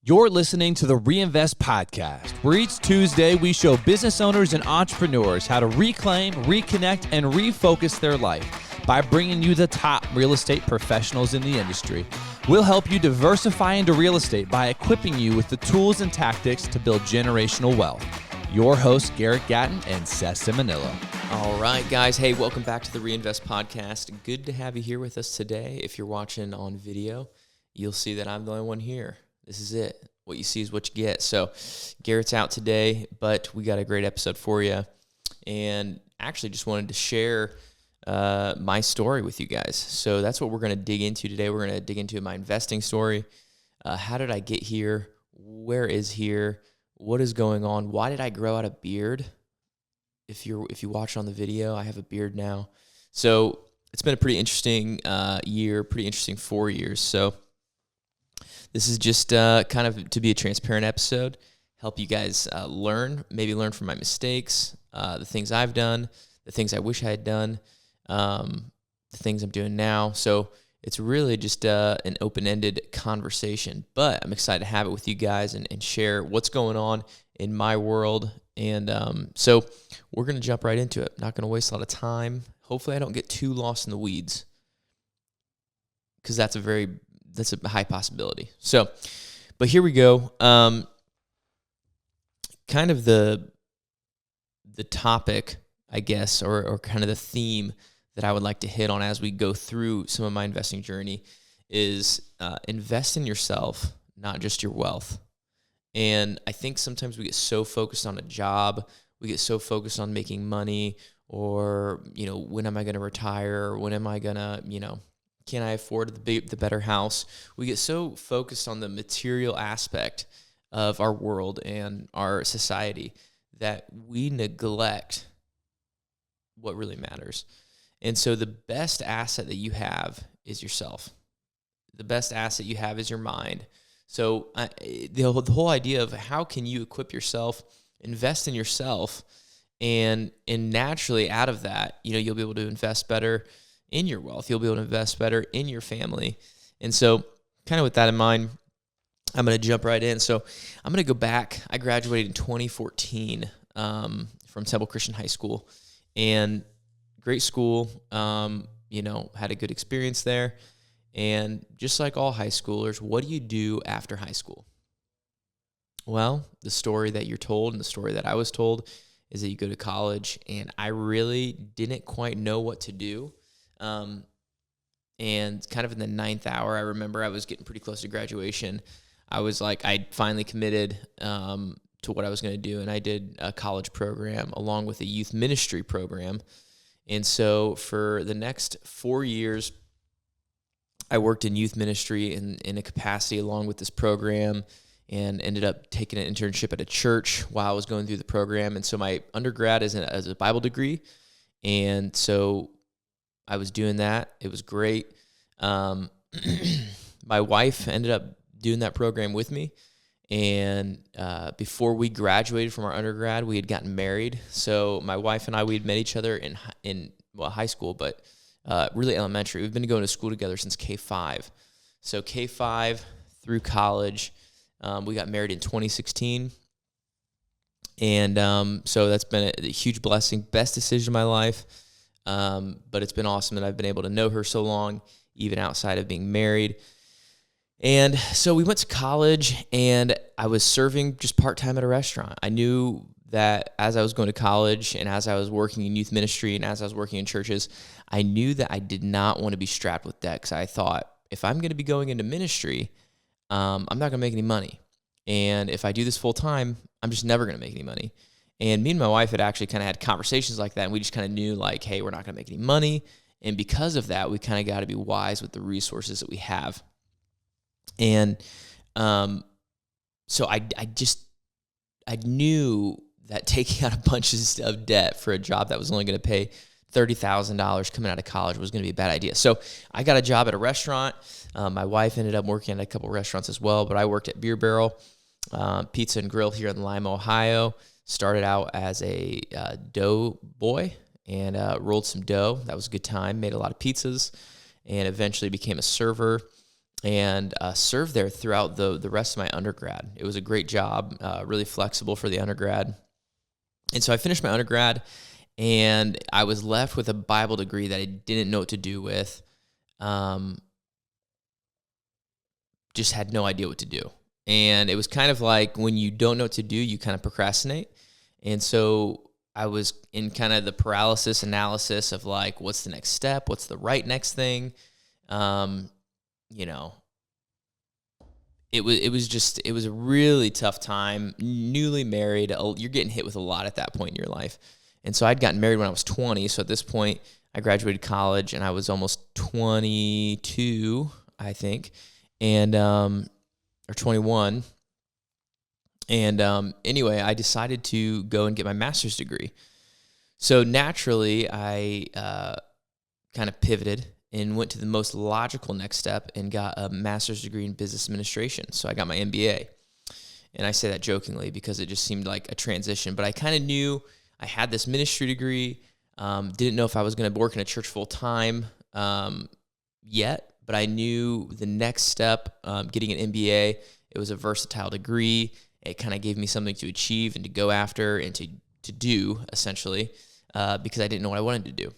You're listening to the Reinvest Podcast, where each Tuesday we show business owners and entrepreneurs how to reclaim, reconnect, and refocus their life by bringing you the top real estate professionals in the industry. We'll help you diversify into real estate by equipping you with the tools and tactics to build generational wealth. Your hosts, Garrett Gatton and Seth Ciminillo. All right, guys. Hey, welcome back to the Reinvest Podcast. Good to have you here with us today. If you're watching on video, you'll see that I'm the only one here. This is it. What you see is what you get. So Garrett's out today, but we got a great episode for you. And actually just wanted to share my story with you guys. So that's what we're going to dig into today. We're going to dig into my investing story. How did I get here? Where is here? What is going on? Why did I grow out a beard? If you watch on the video, I have a beard now. So it's been a pretty interesting year, pretty interesting 4 years. So this is just kind of to be a transparent episode, help you guys maybe learn from my mistakes, the things I've done, the things I wish I had done, the things I'm doing now. So it's really just an open-ended conversation, but I'm excited to have it with you guys and share what's going on in my world. And so we're going to jump right into it. Not going to waste a lot of time. Hopefully I don't get too lost in the weeds, because that's a high possibility. So, but here we go. Kind of the topic, I guess, or kind of the theme that I would like to hit on as we go through some of my investing journey is invest in yourself, not just your wealth. And I think sometimes we get so focused on a job, we get so focused on making money, or, when am I going to retire? When am I going to, can I afford the better house? We get so focused on the material aspect of our world and our society that we neglect what really matters. And so the best asset that you have is yourself. The best asset you have is your mind. So the whole idea of how can you equip yourself, invest in yourself, and naturally out of that, you'll be able to invest better in your wealth. You'll be able to invest better in your family. And so kind of with that in mind, I'm going to jump right in. So I'm going to go back. I graduated in 2014 from Temple Christian High School, and great school, had a good experience there. And just like all high schoolers, what do you do after high school? Well, the story that you're told and the story that I was told is that you go to college, and I really didn't quite know what to do. And kind of in the ninth hour, I remember I was getting pretty close to graduation. I was like, I finally committed to what I was going to do, and I did a college program along with a youth ministry program. And so for the next 4 years, I worked in youth ministry in a capacity along with this program, and ended up taking an internship at a church while I was going through the program. And so my undergrad is a Bible degree, and so I was doing that. It was great. My wife ended up doing that program with me, and before we graduated from our undergrad, we had gotten married. So my wife and I, we had met each other in high school, but really elementary. We've been going to school together since K-5. So K-5 through college, we got married in 2016. And so that's been a huge blessing, best decision of my life. But it's been awesome that I've been able to know her so long, even outside of being married. And so we went to college, and I was serving just part-time at a restaurant. I knew that as I was going to college, and as I was working in youth ministry, and as I was working in churches, I knew that I did not want to be strapped with debt, because I thought, if I'm going to be going into ministry, I'm not going to make any money. And if I do this full-time, I'm just never going to make any money. And me and my wife had actually kind of had conversations like that, and we just kind of knew, like, hey, we're not going to make any money. And because of that, we kind of got to be wise with the resources that we have. And so I knew that taking out a bunch of debt for a job that was only going to pay $30,000 coming out of college was going to be a bad idea. So I got a job at a restaurant. My wife ended up working at a couple restaurants as well, but I worked at Beer Barrel Pizza and Grill here in Lima, Ohio. Started out as a dough boy and rolled some dough. That was a good time. Made a lot of pizzas, and eventually became a server. and served there throughout the rest of my undergrad. It was a great job, really flexible for the undergrad. And so I finished my undergrad, and I was left with a Bible degree that I didn't know what to do with. Just had no idea what to do. And it was kind of like when you don't know what to do, you kind of procrastinate. And so I was in kind of the paralysis analysis of like, what's the next step? What's the right next thing? You know, it was a really tough time. Newly married, you're getting hit with a lot at that point in your life. And so I'd gotten married when I was 20. So at this point, I graduated college and I was almost 22, I think, and or 21. And anyway, I decided to go and get my master's degree. So naturally, I kind of pivoted and went to the most logical next step and got a master's degree in business administration. So I got my MBA. And I say that jokingly because it just seemed like a transition. But I kind of knew I had this ministry degree, didn't know if I was going to work in a church full time yet, but I knew the next step, getting an MBA, it was a versatile degree. It kind of gave me something to achieve and to go after and to do, essentially, because I didn't know what I wanted to do.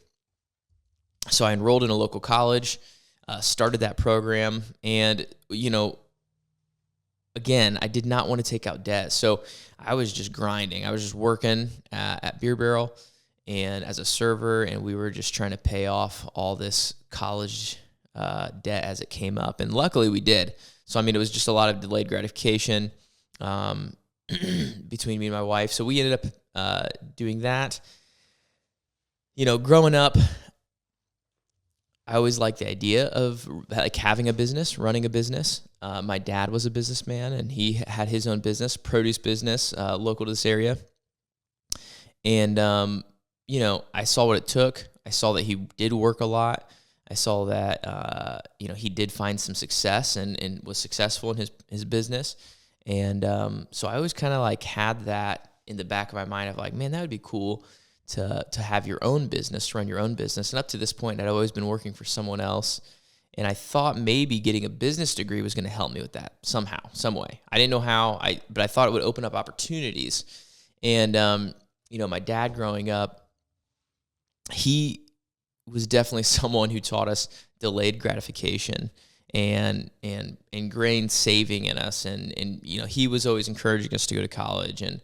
So I enrolled in a local college, started that program, and, you know, again, I did not want to take out debt. So I was just grinding. I was just working at Beer Barrel and as a server, and we were just trying to pay off all this college debt as it came up. And luckily we did. So, I mean, it was just a lot of delayed gratification between me and my wife. So we ended up doing that. You know, growing up, I always liked the idea of like having a business, running a business. My dad was a businessman, and he had his own business, produce business, local to this area. And, you know, I saw what it took. I saw that he did work a lot. I saw that, you know, he did find some success and was successful in his business. And so I always kind of like had that in the back of my mind of like, man, that would be cool to have your own business, to run your own business. And up to this point, I'd always been working for someone else. And I thought maybe getting a business degree was going to help me with that somehow, some way. I didn't know how, but I thought it would open up opportunities. And, you know, my dad growing up, he was definitely someone who taught us delayed gratification and ingrained saving in us. And you know, he was always encouraging us to go to college and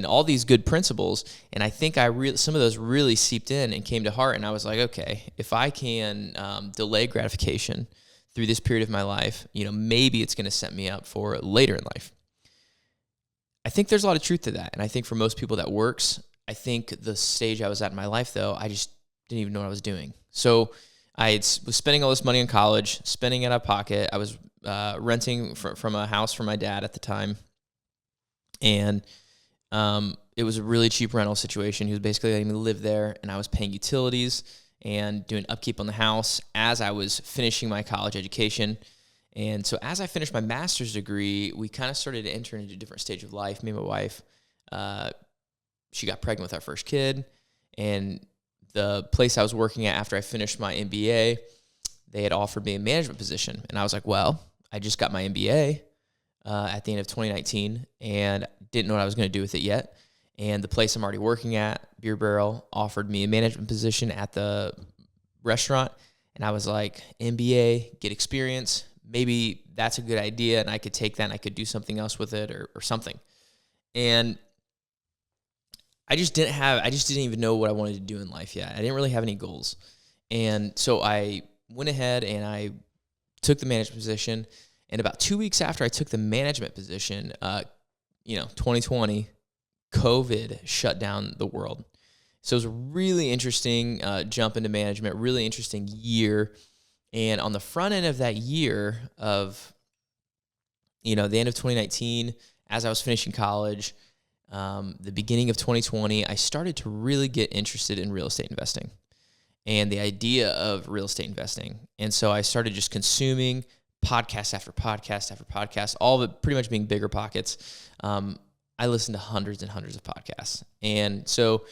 all these good principles. And I think some of those really seeped in and came to heart. And I was like, okay, if I can delay gratification through this period of my life, you know, maybe it's going to set me up for later in life. I think there's a lot of truth to that. And I think for most people that works. I think the stage I was at in my life, though, I just didn't even know what I was doing. So I was spending all this money in college, spending it out of pocket. I was renting from a house from my dad at the time. And it was a really cheap rental situation. He was basically letting me live there, and I was paying utilities and doing upkeep on the house as I was finishing my college education. And so as I finished my master's degree, we kind of started to enter into a different stage of life. Me and my wife, she got pregnant with our first kid, and the place I was working at after I finished my MBA, they had offered me a management position. And I was like, well, I just got my MBA at the end of 2019 and didn't know what I was going to do with it yet. And the place I'm already working at, Beer Barrel, offered me a management position at the restaurant. And I was like, MBA, get experience. Maybe that's a good idea, and I could take that and I could do something else with it or something. And I just didn't even know what I wanted to do in life yet. I didn't really have any goals. And so I went ahead and I took the management position. And about 2 weeks after I took the management position, 2020, COVID shut down the world. So it was a really interesting jump into management, really interesting year. And on the front end of that year of, the end of 2019, as I was finishing college, the beginning of 2020, I started to really get interested in real estate investing and the idea of real estate investing. And so I started just consuming podcast after podcast after podcast, all of it pretty much being bigger pockets. I listened to hundreds and hundreds of podcasts. And so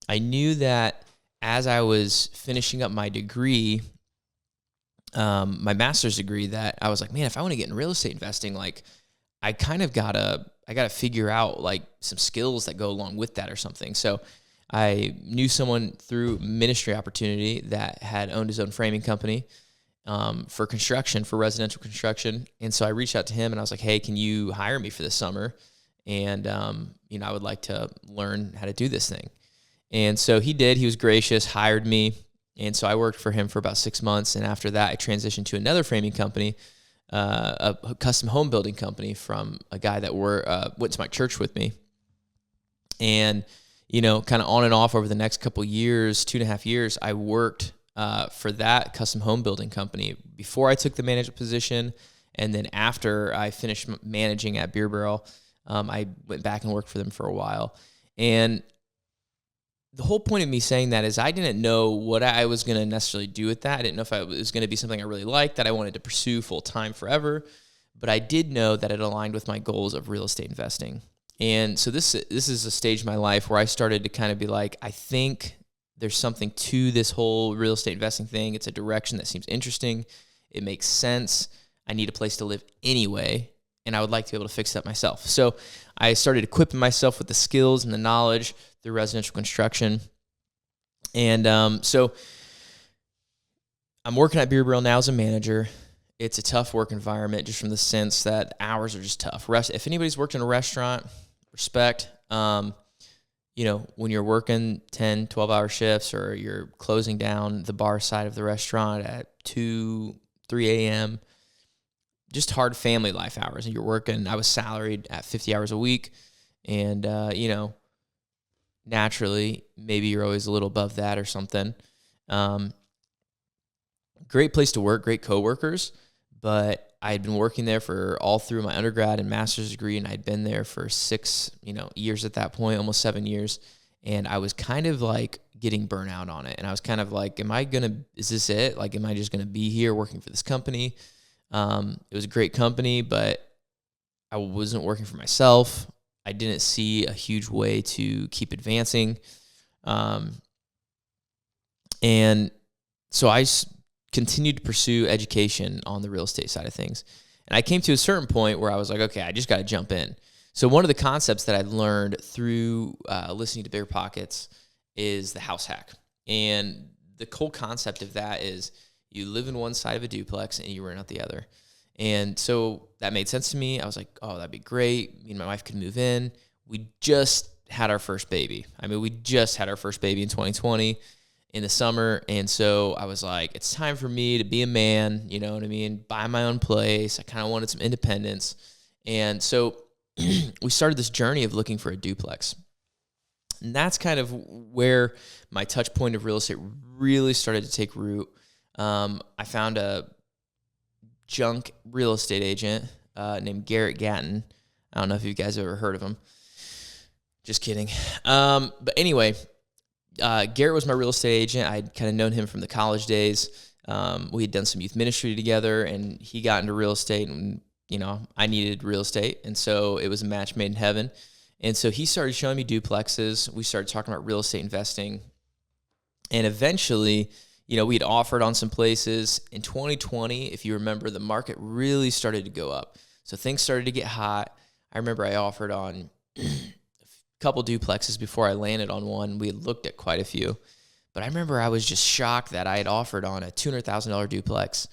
I knew that as I was finishing up my degree, my master's degree that I was like, man, if I want to get in real estate investing, like I kind of gotta figure out like some skills that go along with that or something. So I knew someone through ministry opportunity that had owned his own framing company for construction, for residential construction. And so I reached out to him and I was like, hey, can you hire me for this summer? And, I would like to learn how to do this thing. And so he did. He was gracious, hired me. And so I worked for him for about 6 months. And after that, I transitioned to another framing company, a custom home building company from a guy that went to my church with me. And, kind of on and off over the next couple years, 2.5 years, I worked for that custom home building company before I took the management position. And then after I finished managing at Beer Barrel, I went back and worked for them for a while. And the whole point of me saying that is I didn't know what I was going to necessarily do with that. I didn't know if it was going to be something I really liked that I wanted to pursue full time forever. But I did know that it aligned with my goals of real estate investing. And so this is a stage in my life where I started to kind of be like, I think there's something to this whole real estate investing thing. It's a direction that seems interesting. It makes sense. I need a place to live anyway, and I would like to be able to fix that myself. So I started equipping myself with the skills and the knowledge through residential construction. And so I'm working at Beer Barrel now as a manager. It's a tough work environment just from the sense that hours are just tough. If anybody's worked in a restaurant, respect. When you're working 10, 12-hour shifts or you're closing down the bar side of the restaurant at 2, 3 a.m., just hard family life hours. And you're working, I was salaried at 50 hours a week. And, naturally, maybe you're always a little above that or something. Great place to work, great coworkers. But I had been working there for all through my undergrad and master's degree, and I'd been there for 6, years at that point, almost 7 years. And I was kind of like getting burnout on it. And I was kind of like, is this it? Like, am I just going to be here working for this company? It was a great company, but I wasn't working for myself. I didn't see a huge way to keep advancing. And so I continued to pursue education on the real estate side of things. And I came to a certain point where I was like, okay, I just got to jump in. So one of the concepts that I learned through listening to Bigger Pockets is the house hack. And the whole concept of that is you live in one side of a duplex and you rent out the other. And so that made sense to me. I was like, oh, that'd be great. Me and my wife could move in. We just had our first baby. We just had our first baby in 2020. In the summer. And so I was like, it's time for me to be a man, you know what I mean? Buy my own place. I kind of wanted some independence. And so we started this journey of looking for a duplex. And that's kind of where my touch point of real estate really started to take root. I found a junk real estate agent named Garrett Gatton. I don't know if you guys have ever heard of him. Just kidding. But anyway, Garrett was my real estate agent. I'd kind of known him from the college days. We had done some youth ministry together, and he got into real estate, and, I needed real estate. And so it was a match made in heaven. And so he started showing me duplexes. We started talking about real estate investing. And eventually, we had offered on some places. In 2020, if you remember, the market really started to go up. So things started to get hot. I remember I offered on couple duplexes before I landed on one. We had looked at quite a few, but I remember I was just shocked that I had offered on a $200,000 duplex.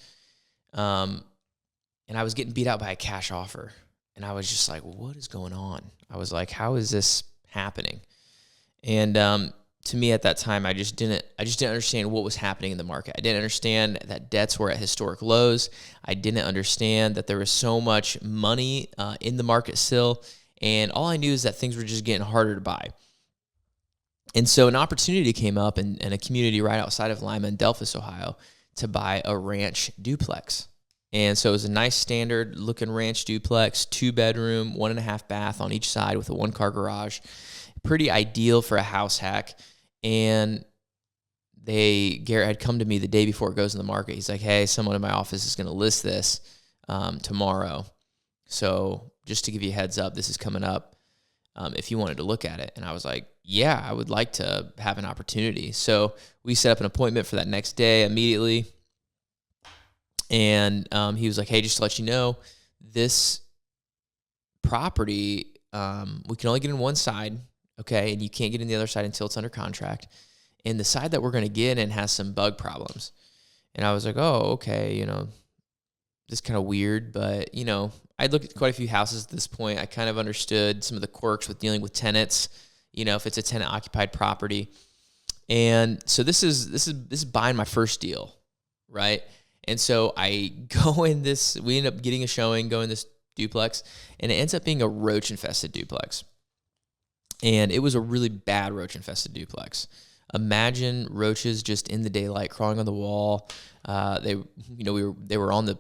And I was getting beat out by a cash offer. And I was just like, what is going on? I was like, how is this happening? And to me at that time, I just didn't understand what was happening in the market. I didn't understand that debts were at historic lows. I didn't understand that there was so much money in the market still. And all I knew is that things were just getting harder to buy. And so an opportunity came up in a community right outside of Lima in Delphus, Ohio, to buy a ranch duplex. And so it was a nice standard looking ranch duplex, 2-bedroom, 1.5 bath on each side with a 1-car garage. Pretty ideal for a house hack. And Garrett had come to me the day before it goes in the market. He's like, hey, someone in my office is going to list this tomorrow. So just to give you a heads up, this is coming up if you wanted to look at it. And I was like, yeah, I would like to have an opportunity. So we set up an appointment for that next day immediately. And he was like, hey, just to let you know, this property, we can only get in one side, okay? And you can't get in the other side until it's under contract. And the side that we're going to get in has some bug problems. And I was like, oh, okay, this is kind of weird. But, I'd looked at quite a few houses at this point. I kind of understood some of the quirks with dealing with tenants, if it's a tenant-occupied property. And so this is buying my first deal, right? And so I go in this, we end up getting a showing, go in this duplex, and it ends up being a roach-infested duplex. And it was a really bad roach-infested duplex. Imagine roaches just in the daylight crawling on the wall. They were on the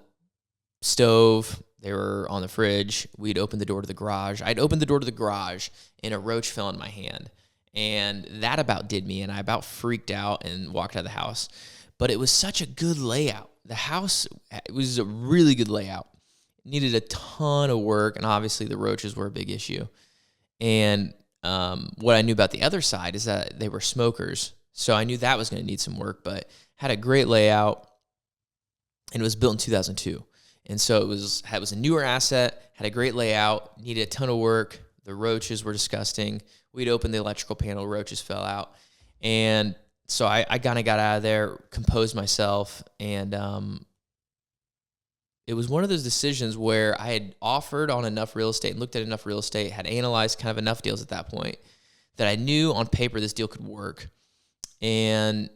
stove. They were on the fridge. We'd opened the door to the garage. I'd opened the door to the garage, and a roach fell in my hand. And that about did me, and I about freaked out and walked out of the house. But it was such a good layout. The house, it was a really good layout. It needed a ton of work, and obviously the roaches were a big issue. And what I knew about the other side is that they were smokers. So I knew that was going to need some work, but had a great layout, and it was built in 2002. And so it was a newer asset, had a great layout, needed a ton of work. The roaches were disgusting. We'd opened the electrical panel, roaches fell out. And so I kind of got out of there, composed myself, and it was one of those decisions where I had offered on enough real estate and looked at enough real estate, had analyzed kind of enough deals at that point that I knew on paper this deal could work. And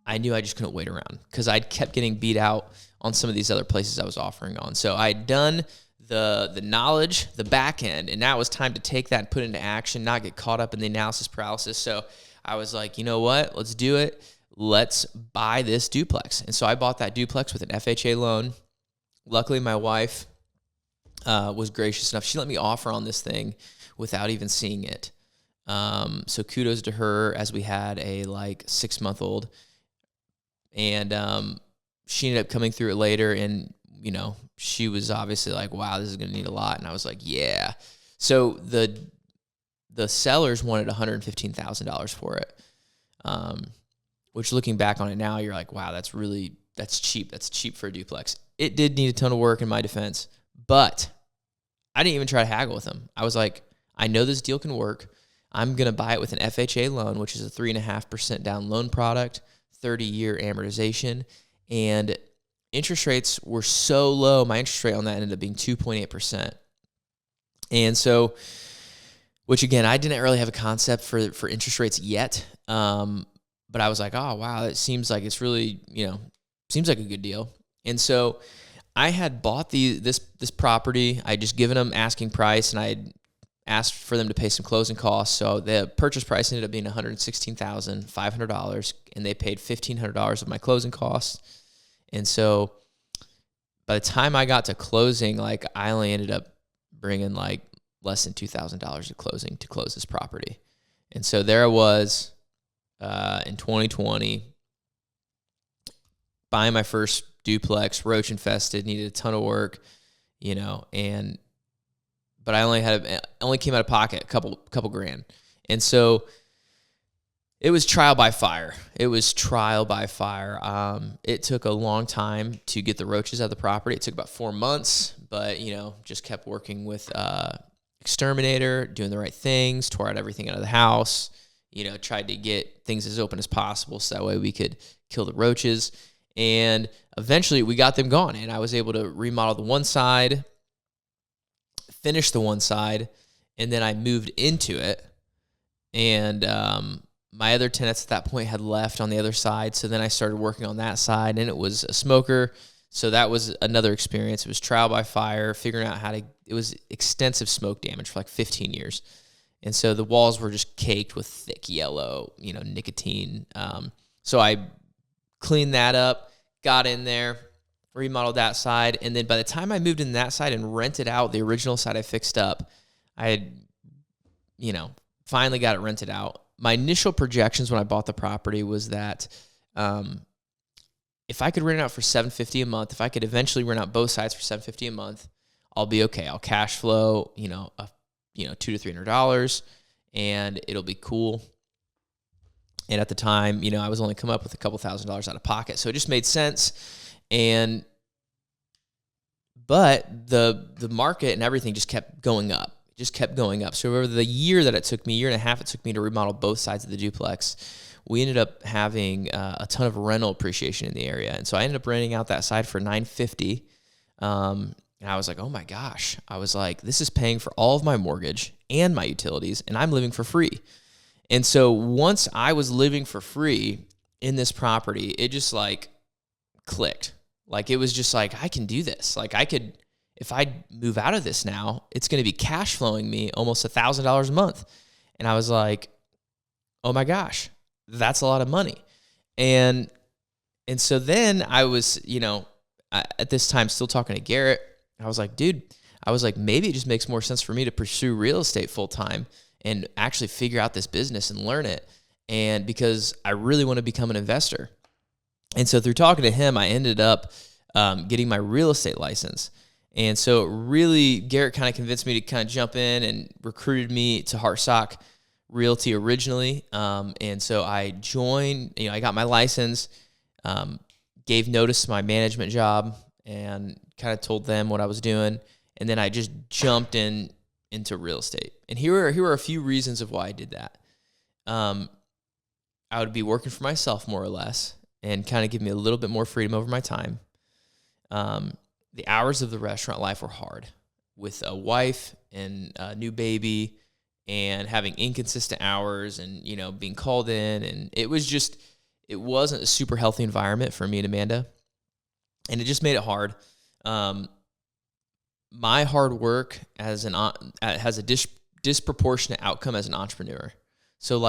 I knew I just couldn't wait around because I'd kept getting beat out on some of these other places I was offering on. So I'd done the knowledge, the back end, and now it was time to take that and put it into action, not get caught up in the analysis paralysis. So I was like, you know what? Let's do it. Let's buy this duplex. And so I bought that duplex with an FHA loan. Luckily, my wife was gracious enough. She let me offer on this thing without even seeing it. So kudos to her, as we had a 6-month-old. And she ended up coming through it later, and, she was obviously like, wow, this is going to need a lot. And I was like, yeah. So the sellers wanted $115,000 for it, which looking back on it now, you're like, wow, that's cheap. That's cheap for a duplex. It did need a ton of work in my defense, but I didn't even try to haggle with them. I was like, I know this deal can work. I'm going to buy it with an FHA loan, which is a 3.5% down loan product, 30-year amortization, and interest rates were so low. My interest rate on that ended up being 2.8%. And so, which again, I didn't really have a concept for interest rates yet. But I was like, oh, wow, it seems like it's really, seems like a good deal. And so I had bought this property. I had just given them asking price, and I had asked for them to pay some closing costs. So the purchase price ended up being $116,500, and they paid $1,500 of my closing costs. And so by the time I got to closing, I only ended up bringing less than $2,000 at closing to close this property. And so there I was in 2020, buying my first duplex, roach infested, needed a ton of work, but I only came out of pocket a couple grand. And so it was trial by fire. It took a long time to get the roaches out of the property. It took about 4 months, but, just kept working with exterminator, doing the right things, tore out everything out of the house, tried to get things as open as possible so that way we could kill the roaches. And eventually we got them gone, and I was able to remodel the one side, finish the one side, and then I moved into it. And my other tenants at that point had left on the other side, so then I started working on that side, and it was a smoker. So that was another experience. It was trial by fire, figuring out it was extensive smoke damage for 15 years. And so the walls were just caked with thick yellow, nicotine. So I cleaned that up, got in there, remodeled that side. And then by the time I moved in that side and rented out the original side I fixed up, I had, finally got it rented out. My initial projections when I bought the property was that if I could rent it out for $750 a month, if I could eventually rent out both sides for $750 a month, I'll be okay. I'll cash flow, $200 to $300, and it'll be cool. And at the time, I was only coming up with a couple $1,000s out of pocket, so it just made sense. And But the market and everything just kept going up. So over the year and a half it took me to remodel both sides of the duplex, we ended up having a ton of rental appreciation in the area. And so I ended up renting out that side for $950. And I was like, oh my gosh. I was like, this is paying for all of my mortgage and my utilities, and I'm living for free. And so once I was living for free in this property, it just like clicked. Like, it was just like, I can do this. Like, if I move out of this now, it's going to be cash flowing me almost $1,000 a month. And I was like, oh my gosh, that's a lot of money. And so then I was, at this time still talking to Garrett. I was like, dude, maybe it just makes more sense for me to pursue real estate full time and actually figure out this business and learn it. And because I really want to become an investor. And so through talking to him, I ended up getting my real estate license. And so really, Garrett kind of convinced me to kind of jump in and recruited me to househack Realty originally. And so I joined, I got my license, gave notice to my management job, and kind of told them what I was doing. And then I just jumped into real estate. And here are a few reasons of why I did that. I would be working for myself more or less and kind of give me a little bit more freedom over my time. The hours of the restaurant life were hard with a wife and a new baby and having inconsistent hours and, being called in. And it wasn't a super healthy environment for me and Amanda. And it just made it hard. My hard work has a disproportionate outcome as an entrepreneur. So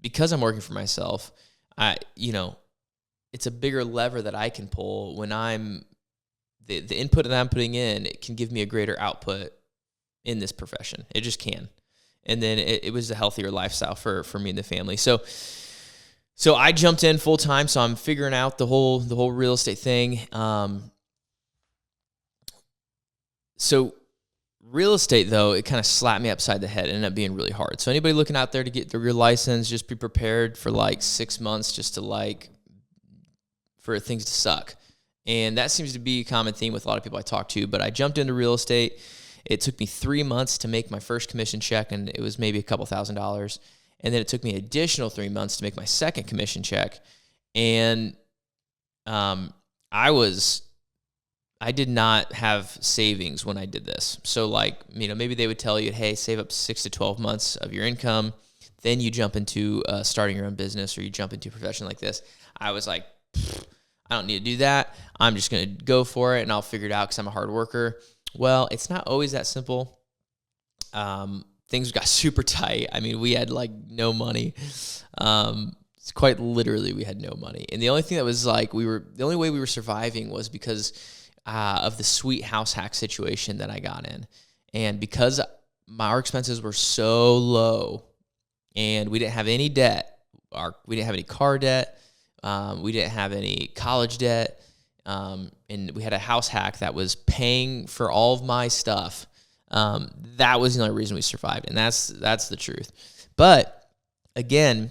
because I'm working for myself, it's a bigger lever that I can pull when the input that I'm putting in, it can give me a greater output in this profession. It just can. And then it was a healthier lifestyle for me and the family. So I jumped in full time. So I'm figuring out the whole real estate thing. So real estate, though, it kind of slapped me upside the head. It ended up being really hard. So anybody looking out there to get your license, just be prepared for 6 months just to for things to suck. And that seems to be a common theme with a lot of people I talk to. But I jumped into real estate. It took me 3 months to make my first commission check, and it was maybe a couple $1,000s. And then it took me an additional 3 months to make my second commission check. And I did not have savings when I did this. So maybe they would tell you, hey, save up 6 to 12 months of your income. Then you jump into starting your own business, or you jump into a profession like this. I was like, I don't need to do that. I'm just going to go for it, and I'll figure it out because I'm a hard worker. Well, it's not always that simple. Things got super tight. I mean, we had no money. It's quite literally we had no money. And the only thing that was the only way we were surviving was because of the sweet house hack situation that I got in. And because our expenses were so low and we didn't have any debt, we didn't have any car debt, we didn't have any college debt, and we had a house hack that was paying for all of my stuff. That was the only reason we survived, and that's the truth. But again,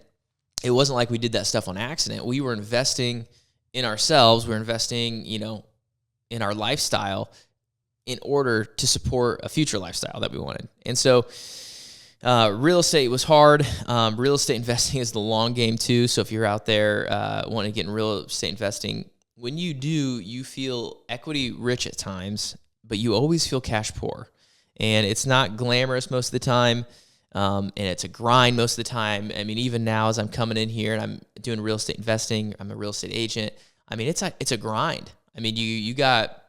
it wasn't like we did that stuff on accident. We were investing in ourselves. We were investing, in our lifestyle in order to support a future lifestyle that we wanted. And so real estate was hard. Real estate investing is the long game too. So if you're out there wanting to get in real estate investing, when you do, you feel equity rich at times, but you always feel cash poor. And it's not glamorous most of the time. And it's a grind most of the time. I mean, even now as I'm coming in here and I'm doing real estate investing, I'm a real estate agent. I mean, it's a grind. I mean, you got,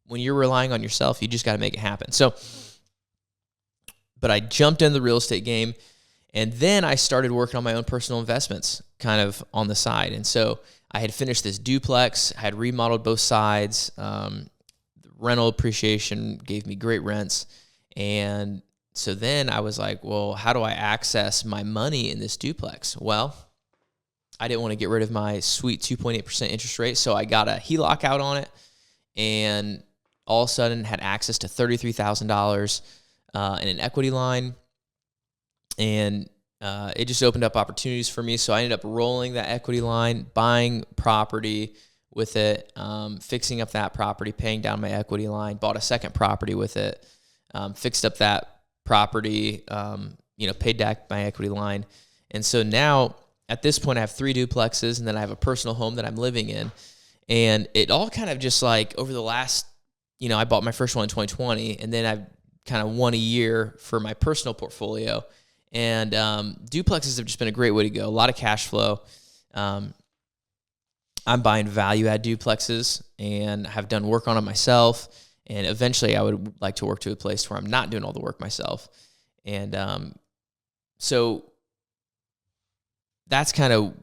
when you're relying on yourself, you just got to make it happen. So, but I jumped in the real estate game, and then I started working on my own personal investments kind of on the side. And so I had finished this duplex, I had remodeled both sides. The rental appreciation gave me great rents. And so then I was like, well, how do I access my money in this duplex? Well, I didn't want to get rid of my sweet 2.8% interest rate, so I got a HELOC out on it, and all of a sudden had access to $33,000 in an equity line, and it just opened up opportunities for me. So I ended up rolling that equity line, buying property, with it, fixing up that property, paying down my equity line, bought a second property with it, fixed up that property, paid back my equity line. And so now at this point I have 3 duplexes, and then I have a personal home that I'm living in. And it all kind of just like over the last, I bought my first one in 2020, and then I've kind of won a year for my personal portfolio. And duplexes have just been a great way to go. A lot of cash flow. I'm buying value add duplexes and have done work on them myself. And eventually I would like to work to a place where I'm not doing all the work myself. And so that's kind of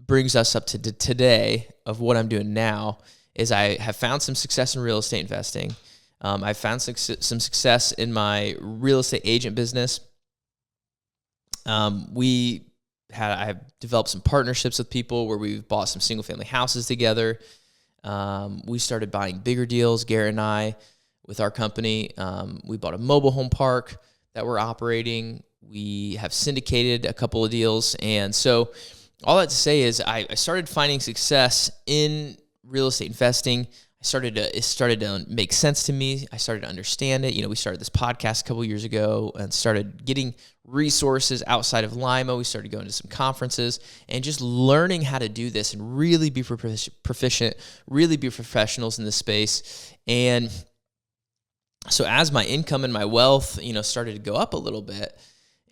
brings us up to today of what I'm doing now is I have found some success in real estate investing. I've found some success in my real estate agent business. I have developed some partnerships with people where we've bought some single family houses together. We started buying bigger deals, Garrett and I, with our company. We bought a mobile home park that we're operating. We have syndicated a couple of deals. And so all that to say is I started finding success in real estate investing. It started to make sense to me. I started to understand it. We started this podcast a couple of years ago and started getting resources outside of Lima. We started going to some conferences and just learning how to do this and really be proficient, really be professionals in this space. And so as my income and my wealth, started to go up a little bit,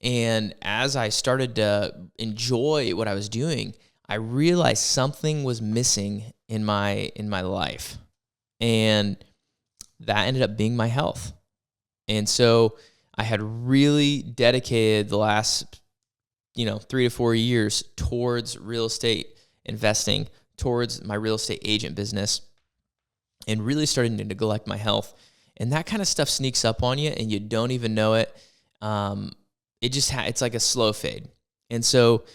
and as I started to enjoy what I was doing, I realized something was missing in my life. And that ended up being my health. And so I had really dedicated the last, 3 to 4 years towards real estate investing, towards my real estate agent business, and really starting to neglect my health. And that kind of stuff sneaks up on you and you don't even know it. It's like a slow fade. And so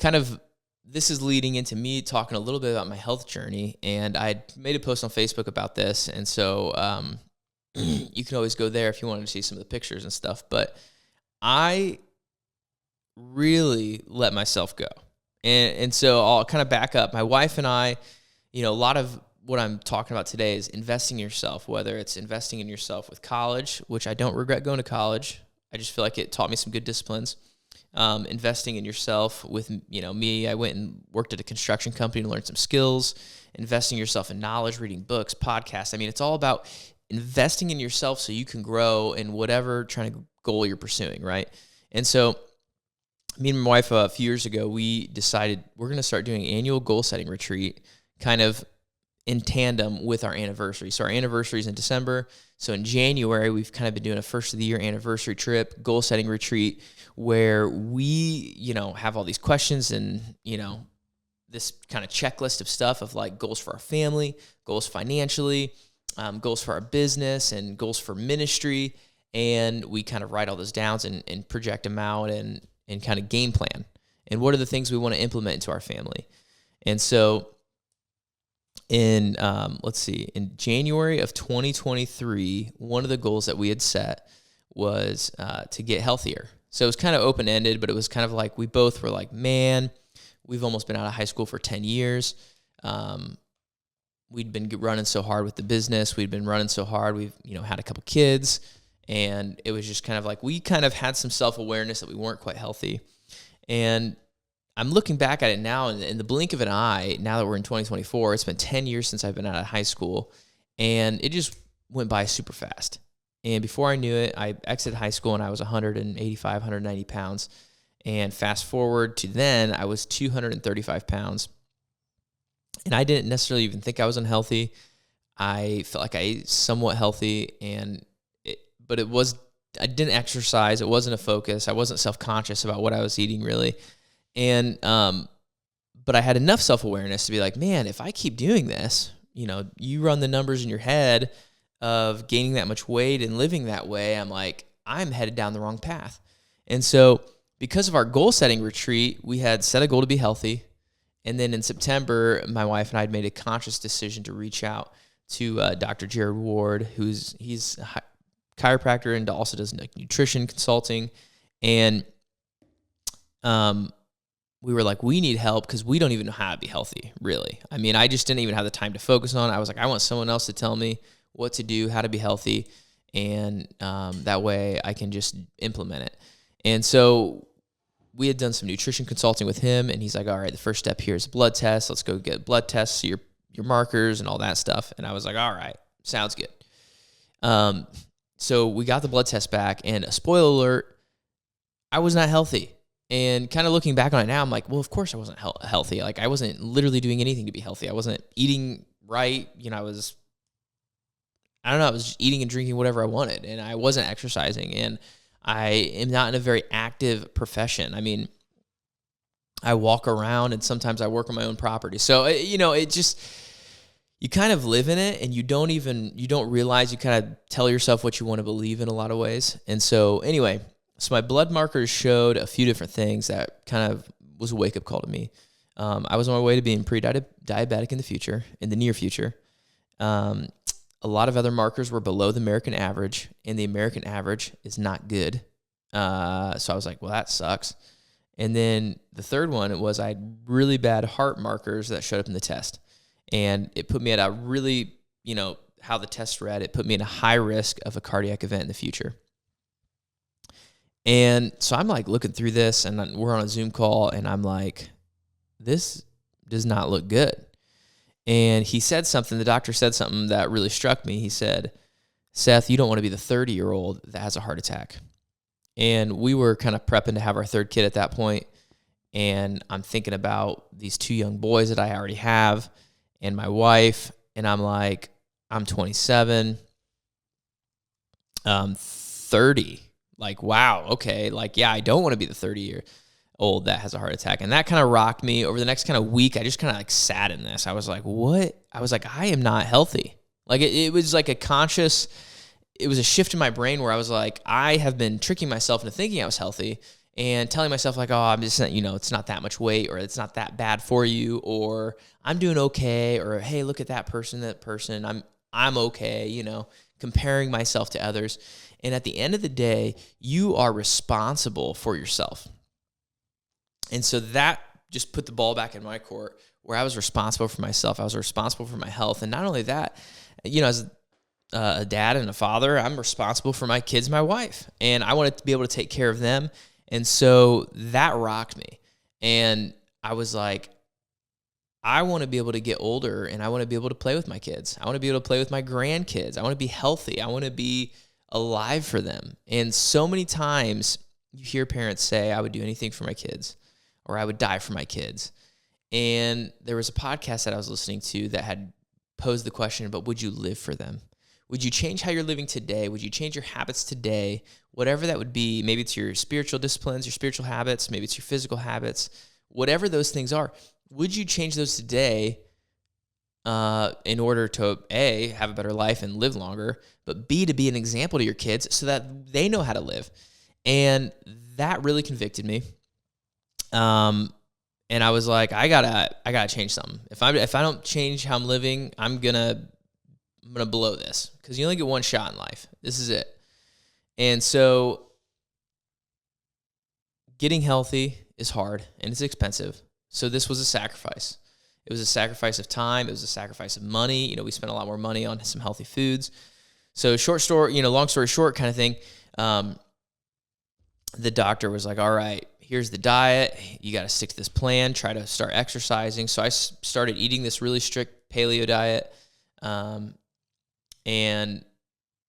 kind of this is leading into me talking a little bit about my health journey, and I made a post on Facebook about this, and so you can always go there if you wanted to see some of the pictures and stuff, but I really let myself go. And so I'll kind of back up. My wife and I, a lot of what I'm talking about today is investing in yourself, whether it's investing in yourself with college, which I don't regret going to college. I just feel like it taught me some good disciplines. Investing in yourself with, me, I went and worked at a construction company to learn some skills, investing yourself in knowledge, reading books, podcasts. I mean, it's all about investing in yourself so you can grow in whatever goal you're pursuing, right? And so me and my wife, a few years ago, we decided we're going to start doing an annual goal setting retreat kind of in tandem with our anniversary. So our anniversary is in December. So in January, we've kind of been doing a first of the year anniversary trip, goal setting retreat, where we, have all these questions and, this kind of checklist of stuff of like goals for our family, goals financially, goals for our business, and goals for ministry. And we kind of write all those down and project them out and kind of game plan. And what are the things we want to implement into our family? And so in January of 2023, one of the goals that we had set was to get healthier. So it was kind of open-ended, but it was kind of like we both were like, man, we've almost been out of high school for 10 years. We'd been running so hard with the business. We'd been running so hard. We've, had a couple kids, and it was just kind of like we kind of had some self-awareness that we weren't quite healthy. And I'm looking back at it now, and in the blink of an eye, now that we're in 2024, it's been 10 years since I've been out of high school, and it just went by super fast. And before I knew it, I exited high school, and I was 185, 190 pounds. And fast forward to then, I was 235 pounds. And I didn't necessarily even think I was unhealthy. I felt like I ate somewhat healthy, but I didn't exercise. It wasn't a focus. I wasn't self-conscious about what I was eating, really. And, but I had enough self-awareness to be like, man, if I keep doing this, you run the numbers in your head of gaining that much weight and living that way, I'm like, I'm headed down the wrong path. And so because of our goal setting retreat, we had set a goal to be healthy. And then in September, my wife and I had made a conscious decision to reach out to Dr. Jared Ward, he's a chiropractor and also does nutrition consulting. And we were like, we need help because we don't even know how to be healthy, really. I mean, I just didn't even have the time to focus on it. I was like, I want someone else to tell me what to do, how to be healthy, and that way I can just implement it. And so we had done some nutrition consulting with him, and he's like, all right, the first step here is a blood test. Let's go get blood tests, see your markers and all that stuff. And I was like, all right, sounds good. So we got the blood test back, and a spoiler alert, I was not healthy. And kind of looking back on it now, I'm like, well, of course I wasn't healthy. Like, I wasn't literally doing anything to be healthy. I wasn't eating right. You know, I was just eating and drinking whatever I wanted, and I wasn't exercising. And I am not in a very active profession. I mean, I walk around, and sometimes I work on my own property. So, you know, it just, you kind of live in it, and you don't realize, you kind of tell yourself what you want to believe in a lot of ways. And so anyway, so my blood markers showed a few different things that kind of was a wake-up call to me. I was on my way to being pre-diabetic in the near future. A lot of other markers were below the American average, and the American average is not good. So I was like, well, that sucks. And then the third one was I had really bad heart markers that showed up in the test. And it put me at a really, you know, how the test read, it put me at a high risk of a cardiac event in the future. And so I'm like looking through this, and we're on a Zoom call, and I'm like, this does not look good. And the doctor said something that really struck me. He said, Seth, you don't want to be the 30-year-old that has a heart attack. And we were kind of prepping to have our third kid at that point. And I'm thinking about these two young boys that I already have and my wife. And I'm like, I'm 27, 30. Like, wow, okay. Like, yeah, I don't want to be the 30-year-old that has a heart attack. And that kind of rocked me. Over the next kind of week, I just kind of like sat in this. I was like, what? I was like, I am not healthy. Like, it was like it was a shift in my brain where I was like, I have been tricking myself into thinking I was healthy and telling myself like, oh, I'm just, you know, it's not that much weight, or it's not that bad for you, or I'm doing okay, or hey, look at that person, I'm okay, you know, comparing myself to others. And at the end of the day, you are responsible for yourself. And so that just put the ball back in my court, where I was responsible for myself. I was responsible for my health. And not only that, you know, as a dad and a father, I'm responsible for my kids, my wife, and I wanted to be able to take care of them. And so that rocked me. And I was like, I want to be able to get older, and I want to be able to play with my kids. I want to be able to play with my grandkids. I want to be healthy. I want to be alive for them. And so many times you hear parents say, I would do anything for my kids, or I would die for my kids. And there was a podcast that I was listening to that had posed the question, but would you live for them? Would you change how you're living today? Would you change your habits today? Whatever that would be, maybe it's your spiritual disciplines, your spiritual habits, maybe it's your physical habits, whatever those things are, would you change those today in order to, A, have a better life and live longer, but B, to be an example to your kids so that they know how to live? And that really convicted me. And I was like, I gotta change something. If I don't change how I'm living, I'm gonna blow this, because you only get one shot in life. This is it. And so getting healthy is hard and it's expensive. So this was a sacrifice. It was a sacrifice of time. It was a sacrifice of money. You know, we spent a lot more money on some healthy foods. So long story short kind of thing. The doctor was like, all right, here's the diet. You got to stick to this plan. Try to start exercising. So I started eating this really strict paleo diet. And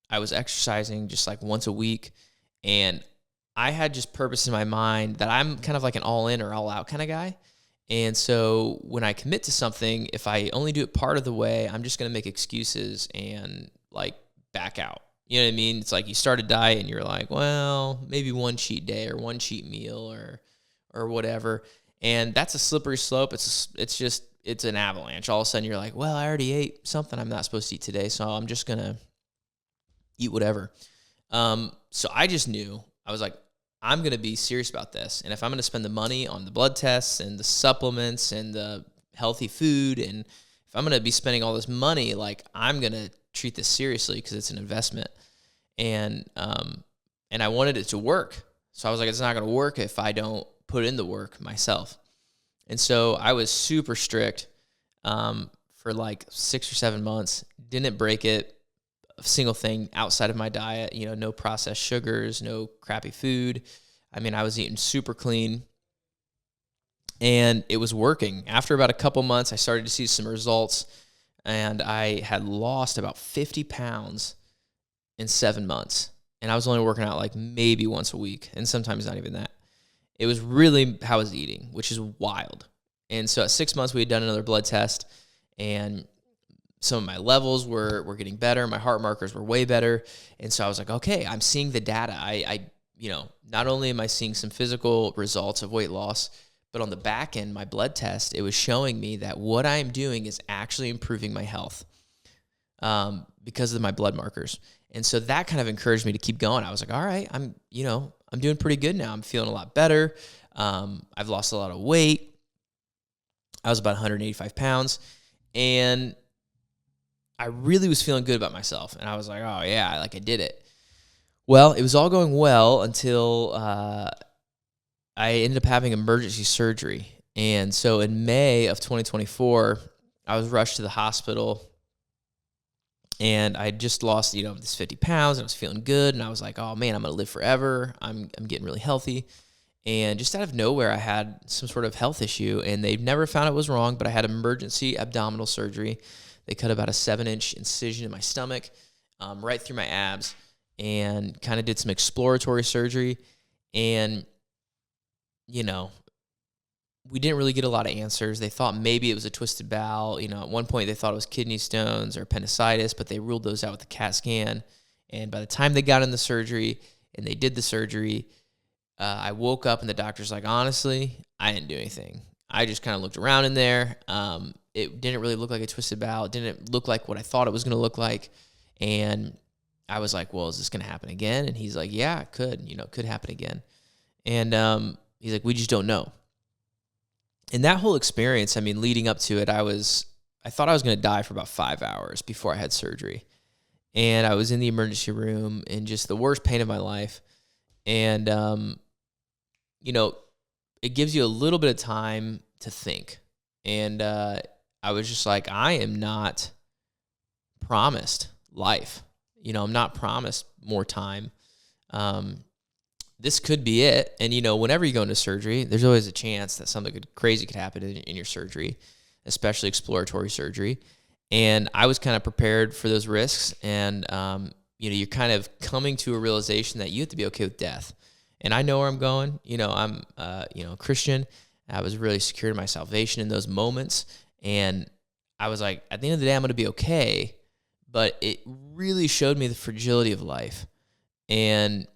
I was exercising just like once a week. And I had just purpose in my mind that I'm kind of like an all in or all out kind of guy. And so when I commit to something, if I only do it part of the way, I'm just going to make excuses and like back out. You know what I mean? It's like you start a diet and you're like, well, maybe one cheat day or one cheat meal or whatever. And that's a slippery slope. It's an avalanche. All of a sudden you're like, well, I already ate something I'm not supposed to eat today, so I'm just going to eat whatever. So I just knew, I was like, I'm going to be serious about this. And if I'm going to spend the money on the blood tests and the supplements and the healthy food, and if I'm going to be spending all this money, like I'm going to treat this seriously because it's an investment. And I wanted it to work. So I was like, it's not going to work if I don't put in the work myself. And so I was super strict for like 6 or 7 months, didn't break it, a single thing outside of my diet, no processed sugars, no crappy food. I mean, I was eating super clean, and it was working. After about a couple months, I started to see some results, and I had lost about 50 pounds in 7 months. And I was only working out like maybe once a week, and sometimes not even that. It was really how I was eating, which is wild. And so at 6 months, we had done another blood test, and some of my levels were getting better. My heart markers were way better. And so I was like, okay, I'm seeing the data. I not only am I seeing some physical results of weight loss, but on the back end, my blood test, it was showing me that what I am doing is actually improving my health because of my blood markers. And so that kind of encouraged me to keep going. I was like, all right, I'm doing pretty good now. I'm feeling a lot better. I've lost a lot of weight. I was about 185 pounds, and I really was feeling good about myself. And I was like, oh yeah, I did it. Well, it was all going well until I ended up having emergency surgery. And so in May of 2024, I was rushed to the hospital, and I just lost, this 50 pounds, and I was feeling good. And I was like, oh man, I'm going to live forever. I'm getting really healthy. And just out of nowhere, I had some sort of health issue, and they've never found it was wrong, but I had emergency abdominal surgery. They cut about a 7-inch incision in my stomach, right through my abs, and kind of did some exploratory surgery. And, we didn't really get a lot of answers. They thought maybe it was a twisted bowel. At one point they thought it was kidney stones or appendicitis, but they ruled those out with the CAT scan. And by the time they got in the surgery and they did the surgery, I woke up and the doctor's like, honestly, I didn't do anything. I just kind of looked around in there. It didn't really look like a twisted bowel. It didn't look like what I thought it was going to look like. And I was like, well, is this going to happen again? And he's like, yeah, it could, it could happen again. And he's like, we just don't know. And that whole experience, leading up to it, I thought I was going to die for about 5 hours before I had surgery. And I was in the emergency room in just the worst pain of my life. And, it gives you a little bit of time to think. And I was just like, I am not promised life. I'm not promised more time. This could be it. And, whenever you go into surgery, there's always a chance that something crazy could happen in your surgery, especially exploratory surgery. And I was kind of prepared for those risks. And, you're kind of coming to a realization that you have to be okay with death. And I know where I'm going. I'm, a Christian. I was really secure in my salvation in those moments. And I was like, at the end of the day, I'm going to be okay. But it really showed me the fragility of life. And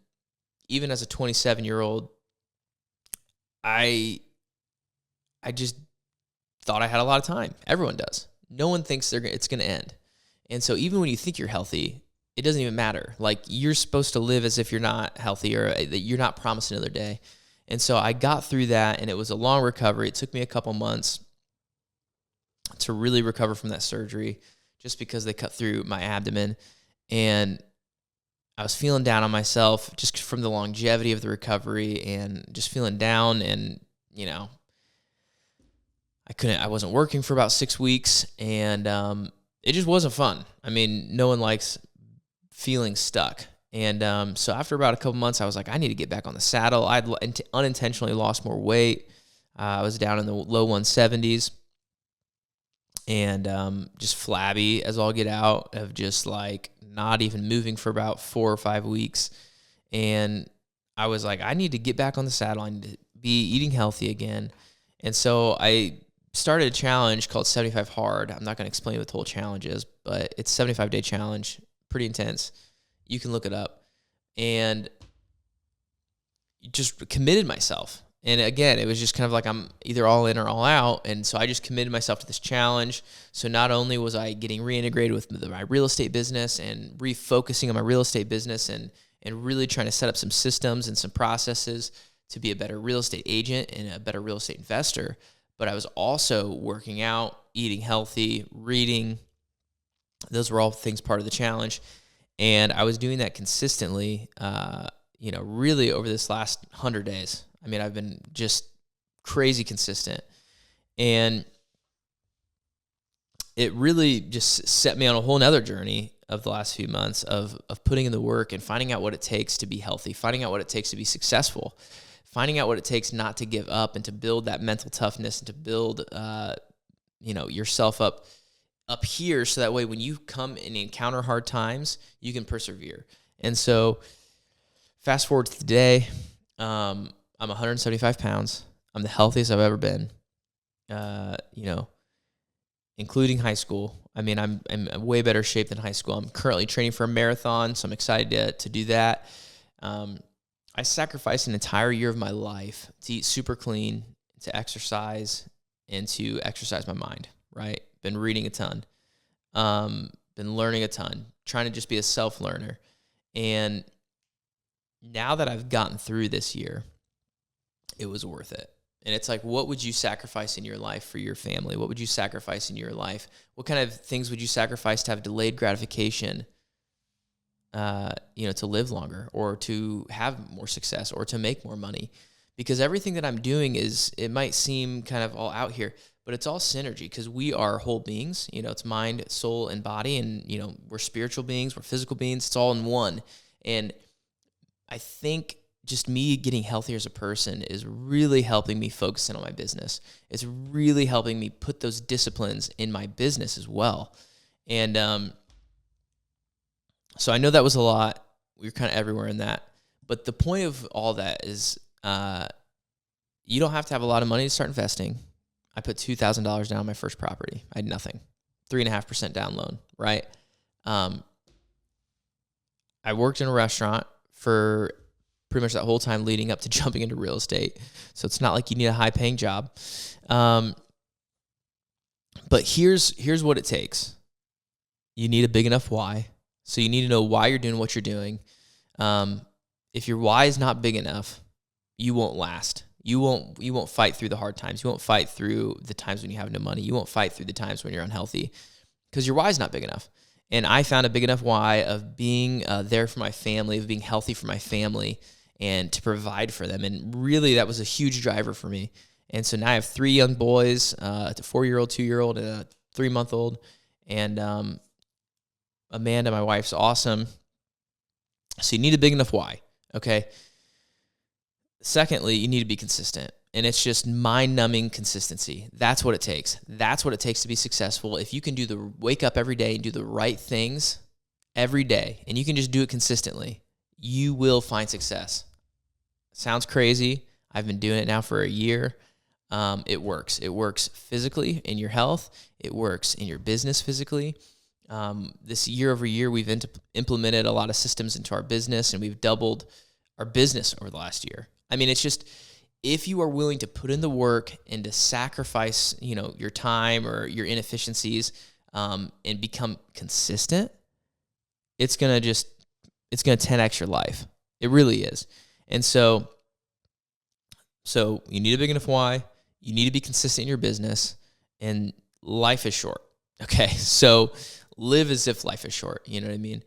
even as a 27-year-old, I just thought I had a lot of time. Everyone does. No one thinks it's going to end. And so even when you think you're healthy, it doesn't even matter. You're supposed to live as if you're not healthy, or that you're not promised another day. And so I got through that, and it was a long recovery. It took me a couple months to really recover from that surgery, just because they cut through my abdomen. And I was feeling down on myself just from the longevity of the recovery, and just feeling down. And, I wasn't working for about 6 weeks, and it just wasn't fun. No one likes feeling stuck. And so after about a couple months, I was like, I need to get back on the saddle. I'd unintentionally lost more weight. I was down in the low 170s, and just flabby as all get out, of just not even moving for about 4 or 5 weeks. And I was like, I need to get back on the saddle. I need to be eating healthy again. And so I started a challenge called 75 Hard. I'm not going to explain what the whole challenge is, but it's a 75-day challenge. Pretty intense. You can look it up. And just committed myself. And again, it was just kind of like, I'm either all in or all out. And so I just committed myself to this challenge. So not only was I getting reintegrated with my real estate business and refocusing on my real estate business, and really trying to set up some systems and some processes to be a better real estate agent and a better real estate investor, but I was also working out, eating healthy, reading. Those were all things part of the challenge. And I was doing that consistently, really over this last 100 days. I've been just crazy consistent. And it really just set me on a whole nother journey of the last few months of putting in the work and finding out what it takes to be healthy, finding out what it takes to be successful, finding out what it takes not to give up and to build that mental toughness and to build, yourself up here. So that way, when you come and encounter hard times, you can persevere. And so fast forward to today, I'm 175 pounds. I'm the healthiest I've ever been, including high school. I mean, I'm in way better shape than high school. I'm currently training for a marathon, so I'm excited to do that. I sacrificed an entire year of my life to eat super clean, to exercise, and to exercise my mind, right? Been reading a ton, been learning a ton, trying to just be a self-learner. And now that I've gotten through this year, it was worth it. And it's like, what would you sacrifice in your life for your family? What would you sacrifice in your life? What kind of things would you sacrifice to have delayed gratification, to live longer or to have more success or to make more money? Because everything that I'm doing it might seem kind of all out here, but it's all synergy because we are whole beings. It's mind, soul, and body. And, we're spiritual beings, we're physical beings. It's all in one. And I think just me getting healthier as a person is really helping me focus in on my business. It's really helping me put those disciplines in my business as well. And so I know that was a lot. We were kind of everywhere in that. But the point of all that is you don't have to have a lot of money to start investing. I put $2,000 down on my first property. I had nothing. 3.5% down loan, right? I worked in a restaurant for pretty much that whole time leading up to jumping into real estate. So it's not like you need a high-paying job. But here's what it takes. You need a big enough why. So you need to know why you're doing what you're doing. If your why is not big enough, you won't last. You won't fight through the hard times. You won't fight through the times when you have no money. You won't fight through the times when you're unhealthy because your why is not big enough. And I found a big enough why of being there for my family, of being healthy for my family, and to provide for them. And really, that was a huge driver for me. And so now I have 3 young boys, a 4-year-old, 2-year-old, and a 3-month-old. And Amanda, my wife's awesome. So you need a big enough why, okay? Secondly, you need to be consistent. And it's just mind-numbing consistency. That's what it takes. That's what it takes to be successful. If you can wake up every day and do the right things every day, and you can just do it consistently, you will find success. Sounds crazy. I've been doing it now for a year. It works. It works physically in your health. It works in your business physically. This year over year, we've implemented a lot of systems into our business, and we've doubled our business over the last year. I mean, it's just, if you are willing to put in the work and to sacrifice, your time or your inefficiencies, and become consistent, it's going to 10x your life. It really is. And so you need a big enough why. You need to be consistent in your business, and life is short. Okay. So live as if life is short. You know what I mean?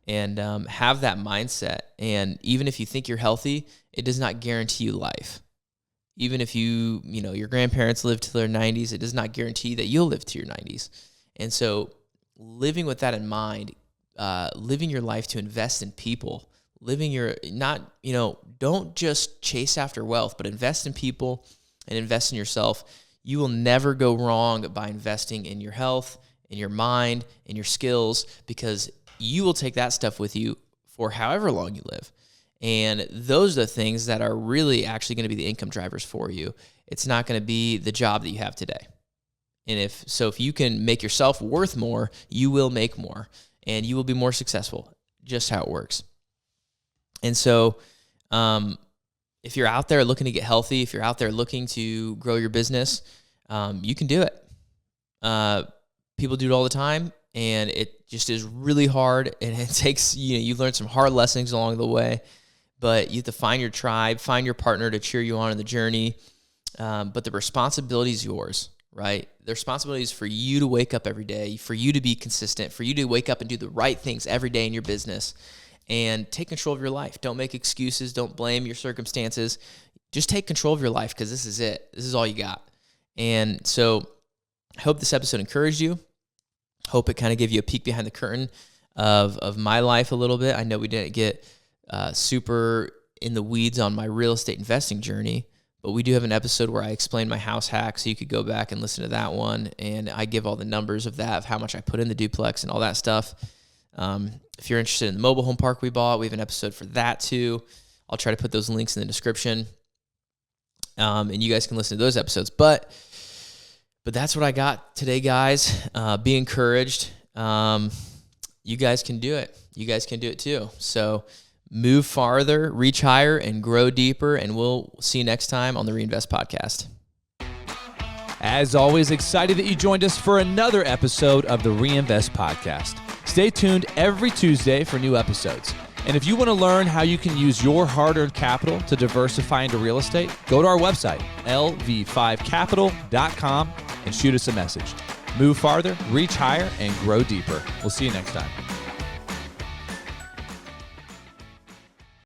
And have that mindset. And even if you think you're healthy, it does not guarantee you life. Even if your grandparents lived to their 90s, it does not guarantee that you'll live to your 90s. And so living with that in mind, living your life to invest in people, don't just chase after wealth, but invest in people and invest in yourself. You will never go wrong by investing in your health, in your mind, in your skills, because you will take that stuff with you for however long you live. And those are the things that are really actually going to be the income drivers for you. It's not going to be the job that you have today. And if you can make yourself worth more, you will make more and you will be more successful. Just how it works. And so, if you're out there looking to get healthy, if you're out there looking to grow your business, you can do it. People do it all the time, and it just is really hard, and it takes, you've learned some hard lessons along the way, but you have to find your tribe, find your partner to cheer you on in the journey. But the responsibility is yours, right? The responsibility is for you to wake up every day, for you to be consistent, for you to wake up and do the right things every day in your business. And take control of your life. Don't make excuses. Don't blame your circumstances. Just take control of your life, because this is it. This is all you got. And so I hope this episode encouraged you. Hope it kind of gave you a peek behind the curtain of my life a little bit. I know we didn't get super in the weeds on my real estate investing journey, but we do have an episode where I explain my house hack, so you could go back and listen to that one, and I give all the numbers of that, of how much I put in the duplex and all that stuff. If you're interested in the mobile home park we bought, we have an episode for that too. I'll try to put those links in the description, and you guys can listen to those episodes. But that's what I got today, guys. Be encouraged. You guys can do it. You guys can do it too. So move farther, reach higher, and grow deeper. And we'll see you next time on the Reinvest Podcast. As always, excited that you joined us for another episode of the Reinvest Podcast. Stay tuned every Tuesday for new episodes. And if you want to learn how you can use your hard-earned capital to diversify into real estate, go to our website, lv5capital.com, and shoot us a message. Move farther, reach higher, and grow deeper. We'll see you next time.